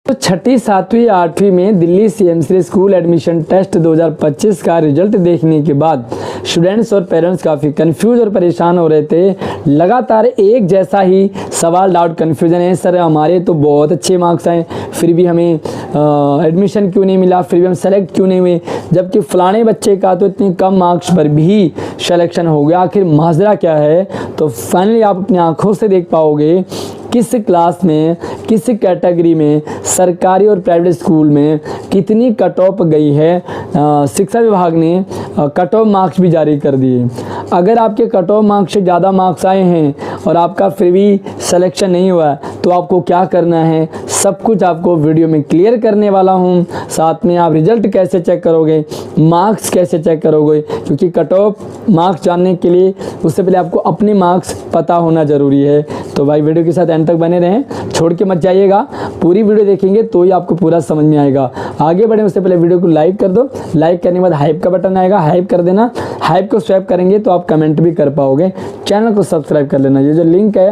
तो छठी, सातवीं, आठवीं में Delhi CMC school admission test 2025 का रिजल्ट देखने के बाद स्टूडेंट्स और पेरेंट्स काफ़ी कंफ्यूज और परेशान हो रहे थे। लगातार एक जैसा ही सवाल, डाउट, कंफ्यूजन है, सर हमारे तो बहुत अच्छे मार्क्स आए फिर भी हमें एडमिशन क्यों नहीं मिला, फिर भी हम सेलेक्ट क्यों नहीं हुए, जबकि फलाने बच्चे का तो इतने कम मार्क्स पर भी सिलेक्शन हो गया। आखिर माजरा क्या है? तो फाइनली आप अपनी आंखों से देख पाओगे किस क्लास में, किस कैटेगरी में, सरकारी और प्राइवेट स्कूल में कितनी कट ऑफ गई है। शिक्षा विभाग ने कट ऑफ मार्क्स भी जारी कर दिए। अगर आपके कट ऑफ मार्क्स से ज़्यादा मार्क्स आए हैं और आपका फिर भी सिलेक्शन नहीं हुआ तो आपको क्या करना है, सब कुछ आपको वीडियो में क्लियर करने वाला हूँ। साथ में आप रिजल्ट कैसे चेक करोगे, मार्क्स कैसे चेक करोगे, क्योंकि कट ऑफ मार्क्स जानने के लिए उससे पहले आपको अपने मार्क्स पता होना ज़रूरी है। तो भाई वीडियो के साथ एंड तक बने रहें, छोड़ के मत जाइएगा, पूरी वीडियो देखेंगे तो ही आपको पूरा समझ में आएगा। आगे बढ़े उससे पहले वीडियो को लाइक कर दो, लाइक करने के बाद हाइप का बटन आएगा, हाइप कर देना। हाइप को स्वैप करेंगे तो आप कमेंट भी कर पाओगे। चैनल को सब्सक्राइब कर लेना। ये जो लिंक है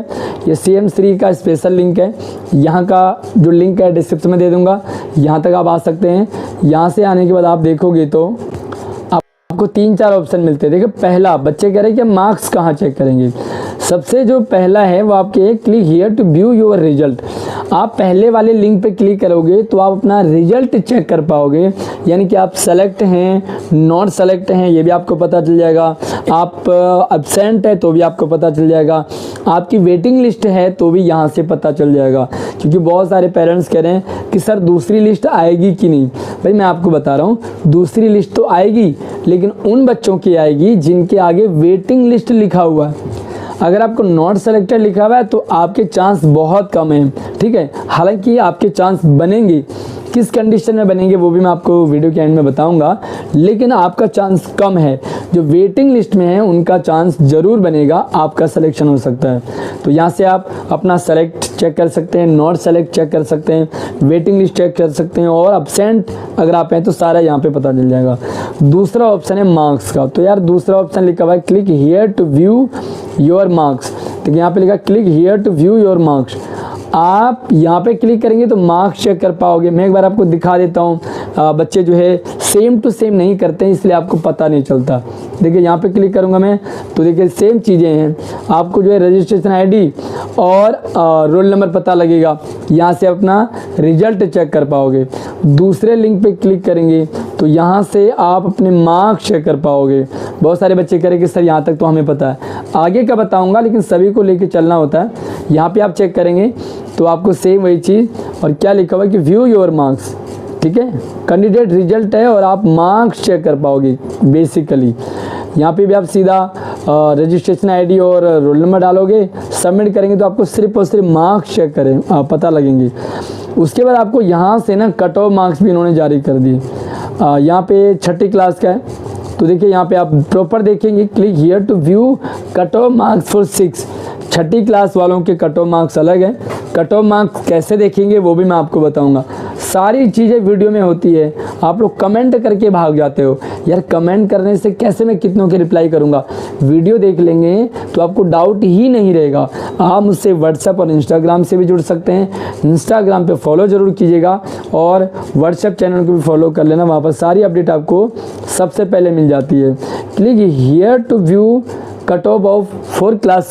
ये CM3 का स्पेशल लिंक है, यहाँ का जो लिंक है डिस्क्रिप्शन में दे दूँगा, यहाँ तक आप आ सकते हैं। यहाँ से आने के बाद आप देखोगे तो आपको 3-4 ऑप्शन मिलते हैं। देखिए पहला, बच्चे कह रहे हैं कि मार्क्स कहाँ चेक करेंगे। सबसे जो पहला है वो आपके click here to view your result. आप पहले वाले लिंक पे क्लिक करोगे तो आप अपना रिजल्ट चेक कर पाओगे, यानी कि आप सेलेक्ट हैं, नॉट सेलेक्ट हैं ये भी आपको पता चल जाएगा, आप एब्सेंट है तो भी आपको पता चल जाएगा, आपकी वेटिंग लिस्ट है तो भी यहाँ से पता चल जाएगा। क्योंकि बहुत सारे पेरेंट्स कह रहे हैं कि सर दूसरी लिस्ट आएगी कि नहीं। भाई मैं आपको बता रहा हूँ दूसरी लिस्ट तो आएगी, लेकिन उन बच्चों की आएगी जिनके आगे वेटिंग लिस्ट लिखा हुआ है। अगर आपको नॉट सेलेक्टेड लिखा हुआ है तो आपके चांस बहुत कम हैं, ठीक है। हालांकि आपके चांस बनेंगे, किस कंडीशन में बनेंगे वो भी मैं आपको वीडियो के एंड में बताऊंगा, लेकिन आपका चांस कम है। जो वेटिंग लिस्ट में है उनका चांस ज़रूर बनेगा, आपका सिलेक्शन हो सकता है। तो यहाँ से आप अपना सेलेक्ट चेक कर सकते हैं, नॉट सेलेक्ट चेक कर सकते हैं, वेटिंग लिस्ट चेक कर सकते हैं, और एब्सेंट अगर आप हैं तो सारा यहाँ पे पता चल जाएगा। दूसरा ऑप्शन है मार्क्स का। तो यार दूसरा ऑप्शन लिखा हुआ है click here to view your marks. तो यहाँ पे लिखा click here to view your marks. आप यहाँ पे क्लिक करेंगे तो मार्क्स चेक कर पाओगे। मैं एक बार आपको दिखा देता हूँ। बच्चे जो है सेम टू सेम नहीं करते हैं, इसलिए आपको पता नहीं चलता। देखिए यहाँ पे क्लिक करूँगा मैं तो देखिए सेम चीज़ें हैं। आपको जो है रजिस्ट्रेशन आईडी और रोल नंबर पता लगेगा। यहाँ से अपना रिजल्ट चेक कर पाओगे। दूसरे लिंक पे क्लिक करेंगे तो यहाँ से आप अपने मार्क्स चेक कर पाओगे। बहुत सारे बच्चे कह रहे कि सर यहाँ तक तो हमें पता है, आगे का बताऊँगा, लेकिन सभी को लेके चलना होता है। यहाँ पे आप चेक करेंगे तो आपको सेम वही चीज़, और क्या लिखा हुआ है कि व्यू योर मार्क्स, ठीक है। कैंडिडेट रिजल्ट है और आप मार्क्स चेक कर पाओगे बेसिकली। यहाँ पे भी आप सीधा रजिस्ट्रेशन आईडी और रोल नंबर डालोगे, सबमिट करेंगे तो आपको सिर्फ और सिर्फ मार्क्स चेक करें पता लगेंगे। उसके बाद आपको यहाँ से ना कट ऑफ मार्क्स भी इन्होंने जारी कर दिए। यहाँ पे छठी क्लास का है तो देखिए यहाँ पे आप प्रॉपर देखेंगे click here to view cut off marks for 6। छठी क्लास वालों के कट ऑफ मार्क्स अलग है। कट ऑफ मार्क्स कैसे देखेंगे वो भी मैं आपको बताऊंगा। सारी चीज़ें वीडियो में होती है। आप लोग कमेंट करके भाग जाते हो, यार कमेंट करने से कैसे मैं कितनों के रिप्लाई करूंगा। वीडियो देख लेंगे तो आपको डाउट ही नहीं रहेगा। आप मुझसे व्हाट्सएप और इंस्टाग्राम से भी जुड़ सकते हैं। इंस्टाग्राम पे फॉलो ज़रूर कीजिएगा और व्हाट्सएप चैनल को भी फॉलो कर लेना, वहाँ पर सारी अपडेट आपको सबसे पहले मिल जाती है। Click here to view cut off off for class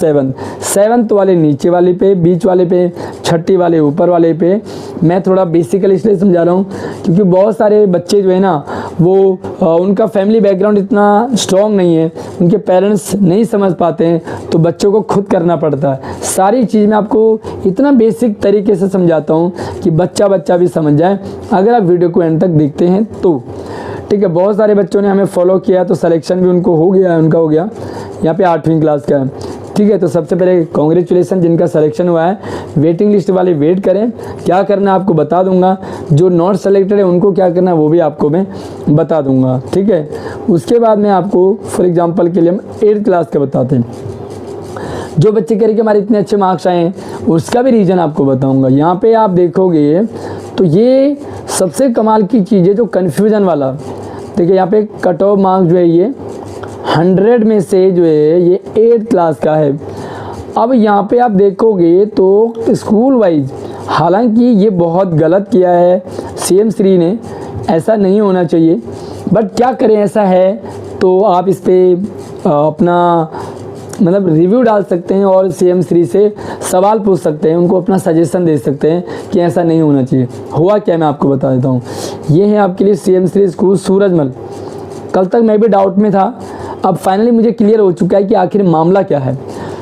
7th वाले नीचे वाले पे, बीच वाले पे, छठी वाले ऊपर वाले पे। मैं थोड़ा बेसिकली इसलिए समझा रहा हूँ क्योंकि बहुत सारे बच्चे जो है ना वो उनका फैमिली बैकग्राउंड इतना स्ट्रॉन्ग नहीं है, उनके पेरेंट्स नहीं समझ पाते हैं, तो बच्चों को खुद करना पड़ता है। सारी चीज़ मैं आपको इतना बेसिक तरीके से समझाता हूँ कि बच्चा भी समझ जाए, अगर आप वीडियो को एंड तक देखते हैं तो, ठीक है। बहुत सारे बच्चों ने हमें फॉलो किया तो सिलेक्शन भी उनको हो गया, उनका हो गया। यहाँ पे 8वीं क्लास का है, ठीक है। तो सबसे पहले कॉन्ग्रेचुलेसन जिनका सिलेक्शन हुआ है। वेटिंग लिस्ट वाले वेट करें, क्या करना है आपको बता दूंगा। जो नॉट सेलेक्टेड है उनको क्या करना है वो भी आपको मैं बता दूंगा, ठीक है। उसके बाद मैं आपको फॉर एग्जांपल के लिए हम 8th क्लास का बताते हैं। जो बच्चे कह रहे कि हमारे इतने अच्छे मार्क्स आए हैं उसका भी रीज़न आपको बताऊँगा। यहाँ पर आप देखोगे तो ये सबसे कमाल की चीज़ है जो कन्फ्यूज़न वाला। देखिए यहाँ पे कट ऑफ मार्क्स जो है ये 100 में से जो है ये 8th क्लास का है। अब यहाँ पे आप देखोगे तो स्कूल वाइज हालांकि ये बहुत गलत किया है सीएम श्री ने, ऐसा नहीं होना चाहिए, बट क्या करें, ऐसा है तो आप इस पर अपना मतलब रिव्यू डाल सकते हैं और सीएम श्री से सवाल पूछ सकते हैं, उनको अपना सजेशन दे सकते हैं कि ऐसा नहीं होना चाहिए। हुआ क्या मैं आपको बता देता हूँ। ये है आपके लिए सीएम श्री स्कूल सूरजमल। कल तक मैं भी डाउट में था, अब फाइनली मुझे क्लियर हो चुका है कि आखिर मामला क्या है।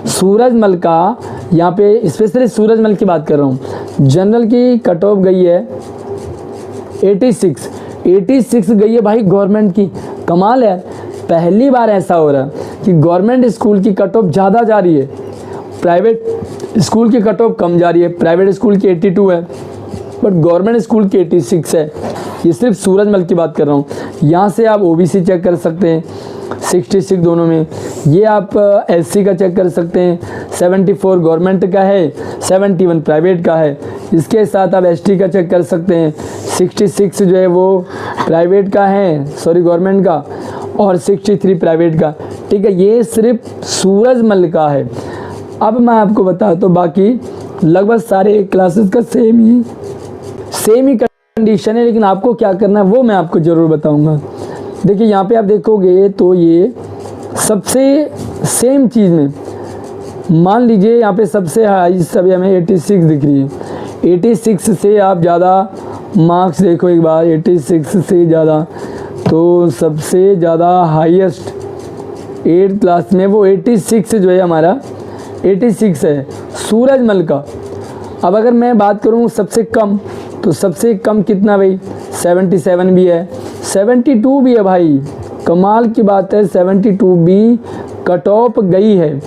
सूरजमल का यहाँ पे स्पेशली सूरजमल की बात कर रहा हूँ। जनरल की कट ऑफ गई है 86 गई है भाई गवर्नमेंट की। कमाल है, पहली बार ऐसा हो रहा है कि गवर्नमेंट स्कूल की कट ऑफ ज़्यादा जा रही है, प्राइवेट स्कूल की कट ऑफ कम जा रही है। प्राइवेट स्कूल की 82 है बट गवर्नमेंट स्कूल की 86 है। ये सिर्फ सूरजमल की बात कर रहा हूँ। यहाँ से आप ओबीसी चेक कर सकते हैं 66 दोनों में। ये आप एससी का चेक कर सकते हैं 74 गवर्नमेंट का है, 71 प्राइवेट का है। इसके साथ आप एसटी का चेक कर सकते हैं 66 जो है वो प्राइवेट का है, सॉरी गवर्नमेंट का, और 63 प्राइवेट का। ठीक है, ये सिर्फ सूरजमल का है। अब मैं आपको बता तो बाकी लगभग सारे क्लासेस का सेम ही कंडीशन है, लेकिन आपको क्या करना है वो मैं आपको ज़रूर बताऊंगा। देखिए यहाँ पे आप देखोगे तो ये सबसे सेम चीज़ में मान लीजिए यहाँ पे सबसे हाई सभी हमें 86 दिख रही है। 86 से आप ज़्यादा मार्क्स देखो एक बार, 86 से ज़्यादा तो सबसे ज़्यादा हाईएस्ट 8th क्लास में वो 86 जो है हमारा 86 है सूरजमल का। अब अगर मैं बात करूँ सबसे कम, तो सबसे कम कितना भाई 77 भी है, 72 भी है भाई। कमाल की बात है, 72 भी कट ऑफ गई है,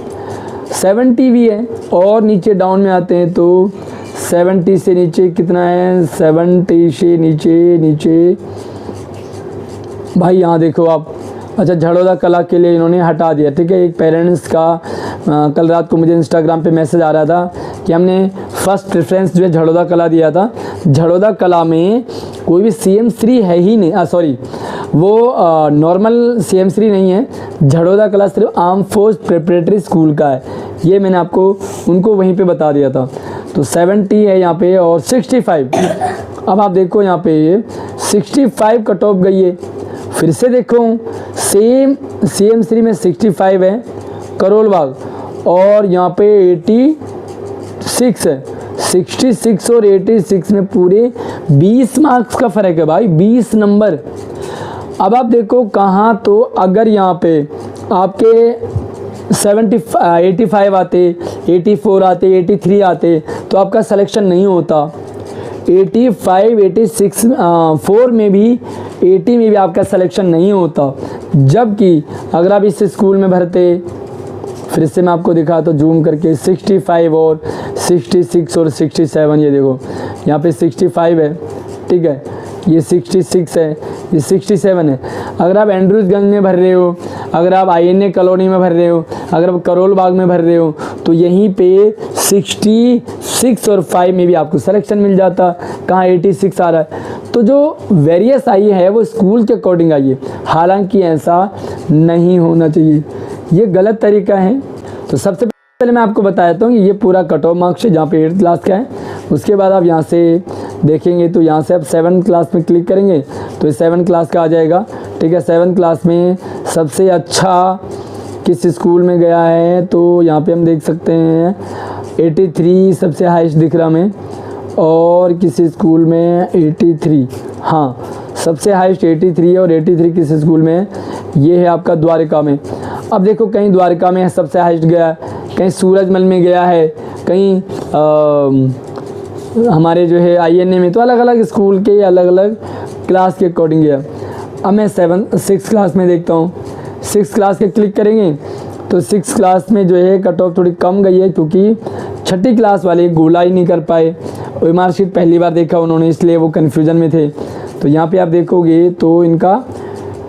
70 भी है। और नीचे डाउन में आते हैं तो 70 से नीचे कितना है, 70 से नीचे भाई यहाँ देखो आप। अच्छा, झड़ौदा कला के लिए इन्होंने हटा दिया। ठीक है, एक पेरेंट्स का कल रात को मुझे इंस्टाग्राम पे मैसेज आ रहा था कि हमने फर्स्ट प्रेफरेंस जो है झड़ौदा कला दिया था। झड़ौदा कला में कोई भी सीएम श्री है ही नहीं, सॉरी वो नॉर्मल सीएम श्री नहीं है। झड़ौदा कला सिर्फ आर्म फोर्स प्रिपरेटरी स्कूल का है। ये मैंने आपको उनको वहीं पे बता दिया था। तो 70 है यहाँ पे और 65। अब आप देखो यहाँ पे 65 कट ऑफ गई है। फिर से देखो सेम सीएम श्री में 65 है करोल बाग, और यहाँ पे 86 है। 66 और 86 में पूरे 20 मार्क्स का फ़र्क है भाई, 20 नंबर। अब आप देखो कहाँ, तो अगर यहाँ पे आपके 85 आते, 84 आते, 83 आते तो आपका सिलेक्शन नहीं होता। 85, 86 4 में भी 80 में भी आपका सिलेक्शन नहीं होता। जबकि अगर आप इस स्कूल में भरते, फिर से मैं आपको दिखा तो जूम करके 65 और 66 और 67, ये देखो यहाँ पे 65 है, ठीक है, ये 66 है, ये 67 है। अगर आप एंड्रूजगंज में भर रहे हो, अगर आप INA कॉलोनी में भर रहे हो, अगर आप करोल बाग में भर रहे हो, तो यहीं पे 66 और 5 में भी आपको सिलेक्शन मिल जाता। कहाँ 86 आ रहा है। तो जो वेरियस आई है वो स्कूल के अकॉर्डिंग आई है, हालांकि ऐसा नहीं होना चाहिए, ये गलत तरीका है। तो सबसे पहले मैं आपको बताता हूँ कि ये पूरा कट ऑफ मार्क्स है जहाँ पे 8th क्लास का है। उसके बाद आप यहाँ से देखेंगे तो यहाँ से आप 7th क्लास में क्लिक करेंगे तो ये 7th क्लास का आ जाएगा। ठीक है, 7th क्लास में सबसे अच्छा किस स्कूल में गया है तो यहाँ पे हम देख सकते हैं 83 सबसे हाईएस्ट दिख रहा हमें, और किसी स्कूल में 83, हाँ सबसे हाईएस्ट 83 है। और 83 किस स्कूल में है, ये है आपका द्वारका में। अब देखो कहीं द्वारका में सबसे हाईएस्ट गया है, कहीं सूरजमल में गया है, कहीं हमारे जो है INA में। तो अलग अलग स्कूल के अलग अलग क्लास के अकॉर्डिंग गया। अब मैं 6th क्लास में देखता हूँ। 6th क्लास के क्लिक करेंगे तो 6th क्लास में जो है कट ऑफ थोड़ी कम गई है, क्योंकि 6ठी क्लास वाले गोला ही नहीं कर पाए। वो मार्कशीट पहली बार देखा उन्होंने, इसलिए वो कन्फ्यूजन में थे। तो यहाँ पे आप देखोगे तो इनका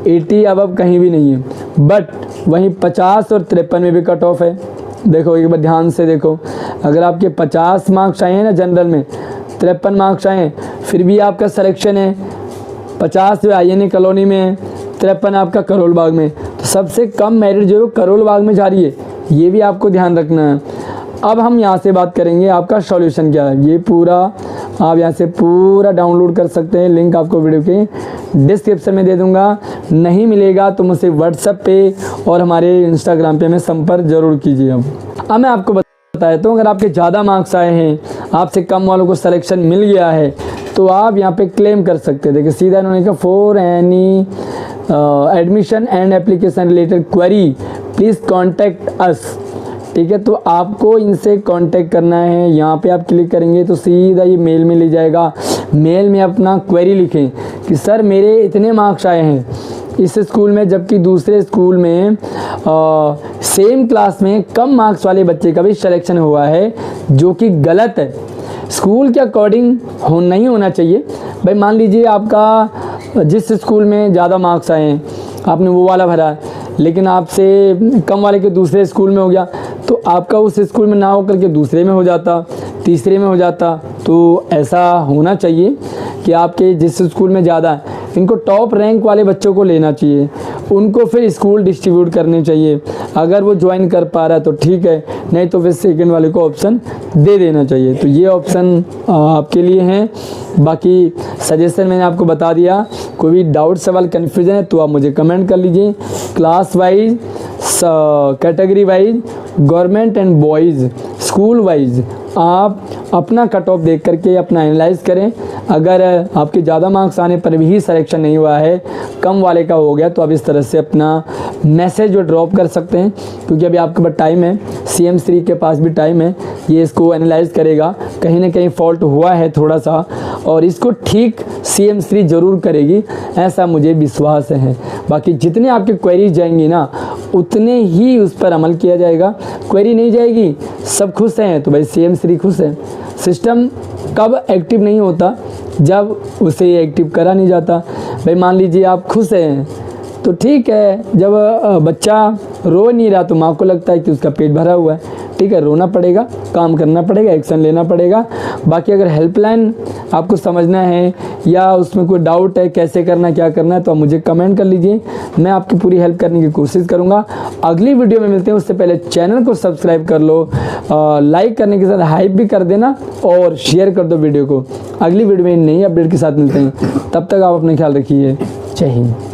80 अब कहीं भी नहीं है, बट वहीं 50 और 53 में भी कट ऑफ है। देखो एक बार ध्यान से देखो, अगर आपके 50 मार्क्स आए हैं ना जनरल में, 53 मार्क्स आए हैं, फिर भी आपका सिलेक्शन है 50 INA कॉलोनी में है, 53 आपका करोल बाग में। तो सबसे कम मेरिट जो है वो करोल बाग में जा रही है, ये भी आपको ध्यान रखना है। अब हम यहाँ से बात करेंगे आपका सॉल्यूशन क्या है। ये पूरा आप यहाँ से पूरा डाउनलोड कर सकते हैं, लिंक आपको वीडियो के डिस्क्रिप्शन में दे दूंगा। नहीं मिलेगा तो मुझसे व्हाट्सएप पे और हमारे इंस्टाग्राम पे हमें संपर्क जरूर कीजिए। अब मैं आपको बताया तो अगर आपके ज़्यादा मार्क्स आए हैं, आपसे कम वालों को सिलेक्शन मिल गया है, तो आप यहाँ पे क्लेम कर सकते हैं। देखिए सीधा इन्होंने कहा for any admission and application related query please contact us. ठीक है, तो आपको इनसे कांटेक्ट करना है। यहाँ पे आप क्लिक करेंगे तो सीधा ये मेल में ले जाएगा। मेल में अपना क्वेरी लिखें कि सर मेरे इतने मार्क्स आए हैं इस स्कूल में, जबकि दूसरे स्कूल में सेम क्लास में कम मार्क्स वाले बच्चे का भी सिलेक्शन हुआ है, जो कि गलत है। स्कूल के अकॉर्डिंग नहीं होना चाहिए। भाई मान लीजिए आपका जिस स्कूल में ज़्यादा मार्क्स आए हैं आपने वो वाला भरा है, लेकिन आपसे कम वाले के दूसरे स्कूल में हो गया, तो आपका उस स्कूल में ना होकर के दूसरे में हो जाता, तीसरे में हो जाता। तो ऐसा होना चाहिए कि आपके जिस स्कूल में ज़्यादा है इनको टॉप रैंक वाले बच्चों को लेना चाहिए, उनको फिर स्कूल डिस्ट्रीब्यूट करने चाहिए। अगर वो ज्वाइन कर पा रहा है तो ठीक है, नहीं तो फिर सेकंड वाले को ऑप्शन दे देना चाहिए। तो ये ऑप्शन आपके लिए हैं। बाकी सजेशन मैंने आपको बता दिया। कोई भी डाउट सवाल कन्फ्यूजन है तो आप मुझे कमेंट कर लीजिए। Class wise, category wise, government and boys, school wise आप अपना कट ऑफ देख करके अपना एनालाइज करें। अगर आपके ज़्यादा मार्क्स आने पर भी सिलेक्शन नहीं हुआ है, कम वाले का हो गया, तो आप इस तरह से अपना मैसेज जो ड्रॉप कर सकते हैं, क्योंकि अभी आपके पास टाइम है, CM3 के पास भी टाइम है। ये इसको एनालाइज करेगा, कहीं ना कहीं फॉल्ट हुआ है थोड़ा सा, और इसको ठीक CM3 ज़रूर करेगी, ऐसा मुझे विश्वास है। बाकी जितने आपकी क्वेरीज जाएंगी ना उतने ही उस पर अमल किया जाएगा। क्वेरी नहीं जाएगी, सब खुश हैं, तो भाई CM3 खुश है। सिस्टम कब एक्टिव नहीं होता, जब उसे एक्टिव करा नहीं जाता। भाई मान लीजिए आप खुश हैं तो ठीक है, जब बच्चा रो नहीं रहा तो माँ को लगता है कि उसका पेट भरा हुआ है, ठीक है, रोना पड़ेगा, काम करना पड़ेगा, एक्शन लेना पड़ेगा। बाकी अगर हेल्पलाइन आपको समझना है या उसमें कोई डाउट है कैसे करना क्या करना है, तो आप मुझे कमेंट कर लीजिए, मैं आपकी पूरी हेल्प करने की कोशिश करूँगा। अगली वीडियो में मिलते हैं, उससे पहले चैनल को सब्सक्राइब कर लो, लाइक करने के साथ हाइप भी कर देना और शेयर कर दो वीडियो को। अगली वीडियो में नई अपडेट के साथ मिलते हैं, तब तक आप अपना ख्याल रखिए। जय हिंद।